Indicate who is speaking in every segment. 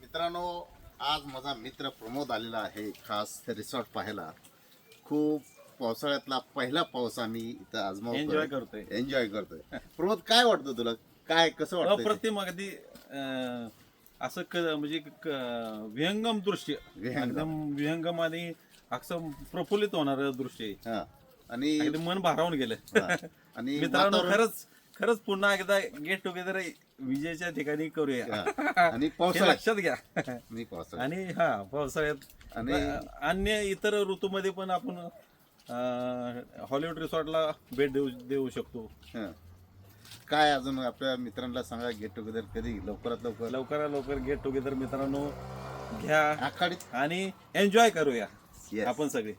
Speaker 1: मित्रांनो, आज माझा मित्र प्रमोद आलेला आहे खास रिसॉर्ट पाहायला. खूप पावसाळ्यातला पहिला पाऊस आम्ही इथं
Speaker 2: एन्जॉय करतोय.
Speaker 1: एन्जॉय करतोय. प्रमोद, काय वाटतं तुला? काय कसं वाटतं?
Speaker 2: अप्रतिम अगदी असं म्हणजे विहंगम दृश्य,
Speaker 1: विहंगम.
Speaker 2: एकदम विहंगम आणि असं प्रफुल्लित होणार दृश्य आहे.
Speaker 1: हा. आणि
Speaker 2: अगदी मन भारावून गेलं.
Speaker 1: हा. आणि
Speaker 2: मित्रांनो,
Speaker 1: वातावरण-
Speaker 2: खरंच पुन्हा एकदा गेट टुगेदर विजेच्या ठिकाणी करूया.
Speaker 1: हा. आणि
Speaker 2: हे
Speaker 1: पावसाळ्यात
Speaker 2: लक्षात घ्या.
Speaker 1: मी पावसाळ्यात
Speaker 2: आणि पावसाळ्यात
Speaker 1: आणि
Speaker 2: अन्य इतर ऋतूमध्ये पण आपण हॉलिवूड रिसॉर्टला भेट देऊ शकतो.
Speaker 1: हा. काय अजून आपल्या मित्रांना सांगा, गेट टुगेदर कधी लवकरात लवकर
Speaker 2: लवकरात लवकर गेट टुगेदर मित्रांनो घ्या
Speaker 1: आखाडीत.
Speaker 2: आणि एन्जॉय करूया
Speaker 1: Yes.
Speaker 2: आपण सगळे.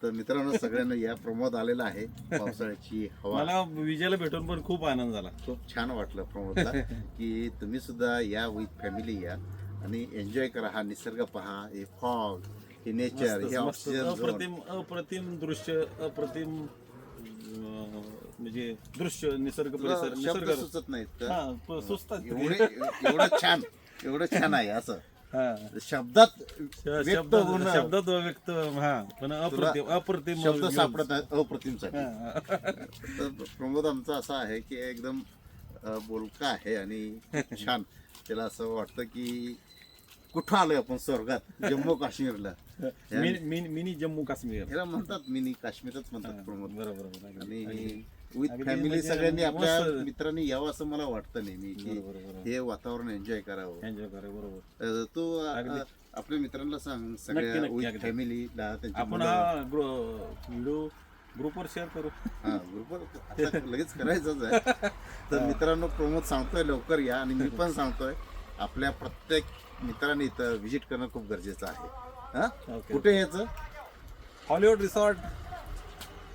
Speaker 1: तर मित्रांनो, सगळ्यांना या प्रमोद आलेला आहे. पावसाळ्याची हवा
Speaker 2: मला विजेला भेटून पण खूप आनंद झाला.
Speaker 1: खूप छान वाटलं प्रमोदला की तुम्ही सुद्धा या विथ फॅमिली या आणि एन्जॉय करा. हा निसर्ग पहा, हे फॉग, हे नेचर, हे
Speaker 2: मस्त,
Speaker 1: ऑक्सिजन झोन.
Speaker 2: अप्रतिम दृश्य, अप्रतिम म्हणजे दृश्य, निसर्ग परिसर,
Speaker 1: शब्द
Speaker 2: निसर्ग
Speaker 1: सुचत नाहीत का?
Speaker 2: हा, सुचतात.
Speaker 1: एवढं छान आहे असं
Speaker 2: हा.
Speaker 1: शब्दात व्यक्त होणं.
Speaker 2: शब्दात व्यक्त, हा, पण अप्रतिम
Speaker 1: शब्द
Speaker 2: घेऊन.
Speaker 1: सापडत आहेत अप्रतिमसाठी.
Speaker 2: हा.
Speaker 1: तर प्रमोद आमचा असा आहे की एकदम बोलका आहे आणि खूप छान. त्याला असं वाटतं की कुठं आलोय आपण, स्वर्गात, जम्मू काश्मीरला.
Speaker 2: मिनी जम्मू काश्मीर.
Speaker 1: ह्याला म्हणतात मिनी काश्मीरच म्हणतात प्रमोद.
Speaker 2: बरोबर.
Speaker 1: आणि विथ
Speaker 2: अगदी
Speaker 1: फॅमिली
Speaker 2: म्हणजे
Speaker 1: सगळ्यांनी आपल्या
Speaker 2: मस्त.
Speaker 1: मित्रांनी यावं असं मला वाटतं नेहमी की
Speaker 2: बरोबर.
Speaker 1: हे वातावरण एन्जॉय करावं.
Speaker 2: एन्जॉय करा. बरोबर.
Speaker 1: तू
Speaker 2: अगदी.
Speaker 1: आपल्या मित्रांना सांग,
Speaker 2: नक्की,
Speaker 1: सगळ्या
Speaker 2: नक्की,
Speaker 1: विथ
Speaker 2: अगदी.
Speaker 1: फॅमिलीला त्यांची
Speaker 2: आपण
Speaker 1: मुलं.
Speaker 2: हा व्हिडिओ ग्रुपवर शेअर करू.
Speaker 1: हा, ग्रुपवर आता लगेच करायचंच आहे. तर मित्रांनो, प्रमोद सांगतोय लवकर या आणि मी पण सांगतोय आपल्या प्रत्येक मित्रांनी इथं व्हिजिट करणं खूप गरजेचं आहे. हा,
Speaker 2: ओके.
Speaker 1: कुठे यायचं?
Speaker 2: हॉलिवूड रिसॉर्ट,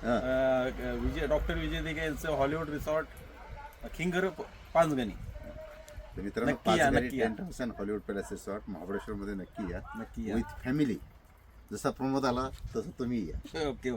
Speaker 1: हा.
Speaker 2: डॉक्टर विजय दिघे यांचं हॉलिवूड रिसॉर्ट, खिंगर, पाचगणी.
Speaker 1: तर मित्रांनो,
Speaker 2: नक्की या,
Speaker 1: पाचघरी
Speaker 2: नक्की या.
Speaker 1: Tent house and Hollywood palace resort Mahabaleshwar मध्ये नक्की या
Speaker 2: नक्की या.
Speaker 1: With family. जसा प्रमोद आला तसं तुम्ही या.
Speaker 2: ओके.